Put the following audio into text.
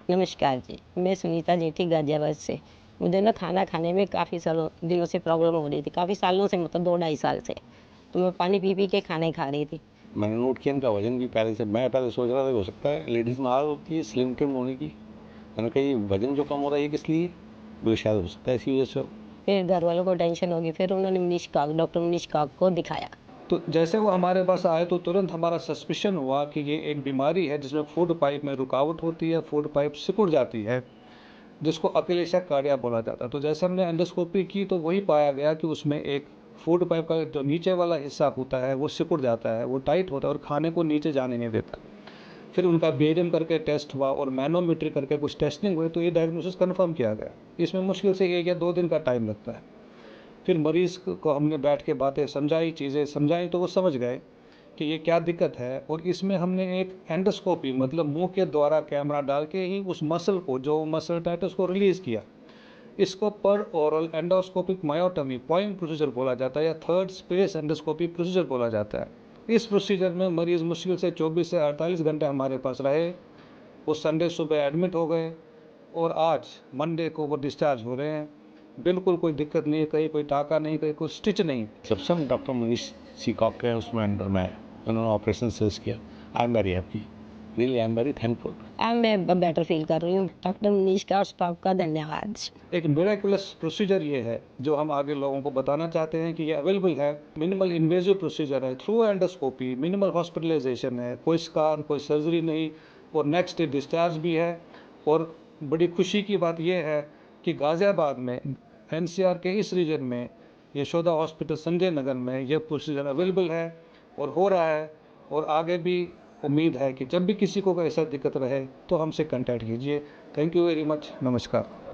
नमस्कार जी, मैं सुनीता जेठी गाज़ियाबाद से। मुझे ना खाना खाने में काफ़ी सालों दिनों से प्रॉब्लम हो रही थी, काफ़ी सालों से मतलब 2 ढाई साल से। तो मैं पानी पी-पी के खाने खा रही थी। मैंने नोट किया इनका वज़न भी पहले से, मैं पहले सोच रहा था कि हो सकता है लेडीज़ में आदत होती है स्लिम ट्रिम होने की। मैंने कहा ये वज़न जो कम हो रहा है ये किस लिए? बोले शायद हो सकता है इसी वजह से हो। फिर घरवालों को टेंशन हो गई, फिर उन्होंने डॉक्टर मनीष काक को दिखाया। तो जैसे वो हमारे पास आए तो तुरंत हमारा सस्पिशन हुआ कि ये एक बीमारी है जिसमें फूड पाइप में रुकावट होती है, फूड पाइप सिकुड़ जाती है, जिसको अपिलेशिया कार्डिया बोला जाता है। तो जैसे हमने एंडोस्कोपी की तो वही पाया गया कि उसमें एक फूड पाइप का जो नीचे वाला हिस्सा होता है वो सिकुड़ जाता है, वो टाइट होता है और खाने को नीचे जाने नहीं देता। फिर उनका बेरियम करके टेस्ट हुआ और मैनोमेट्री करके कुछ टेस्टिंग हुई तो ये डायग्नोसिस कन्फर्म किया गया। इसमें मुश्किल से 1 या 2 दिन का टाइम लगता है। फिर मरीज़ को हमने बैठ के बातें समझाई, चीज़ें समझाई तो वो समझ गए कि ये क्या दिक्कत है। और इसमें हमने एक एंडोस्कोपी मतलब मुंह के द्वारा कैमरा डाल के ही उस मसल को, जो मसल टाइट है, उसको रिलीज़ किया। इसको पर ओरल एंडोस्कोपिक मायोटमी पॉइंट प्रोसीजर बोला जाता है या थर्ड स्पेस एंडोस्कोपी प्रोसीजर बोला जाता है। इस प्रोसीजर में मरीज़ मुश्किल से 24 से 48 घंटे हमारे पास रहे। वो संडे सुबह एडमिट हो गए और आज मंडे को वो डिस्चार्ज हो रहे हैं। बिल्कुल कोई दिक्कत नहीं है, कहीं कोई टाका नहीं, कहीं कोई स्टिच नहीं। जब से हम डॉक्टर मनीष सीकॉक के उसमें अंडर में उन्होंने ऑपरेशन सर्च किया, I am very happy, really I am very thankful. अब मैं बेटर फ़ील कर रही हूँ। डॉक्टर मनीष का और स्टाफ का धन्यवाद। एक मिरेकुलस प्रोसीजर ये है जो हम आगे लोगों को बताना चाहते हैं कि ये अवेलेबल है। मिनिमल इन्वेजिव प्रोसीजर है, थ्रू एंडोस्कोपी, मिनिमल हॉस्पिटलाइजेशन है, कोई स्कार, कोई सर्जरी नहीं और नेक्स्ट डे डिस्चार्ज भी है। और बड़ी खुशी की बात यह है कि गाज़ियाबाद में एनसीआर के इस रीजन में यशोदा हॉस्पिटल संजय नगर में यह प्रोसीजर अवेलेबल है और हो रहा है। और आगे भी उम्मीद है कि जब भी किसी को ऐसा दिक्कत रहे तो हमसे कांटेक्ट कीजिए। Thank you very much. नमस्कार।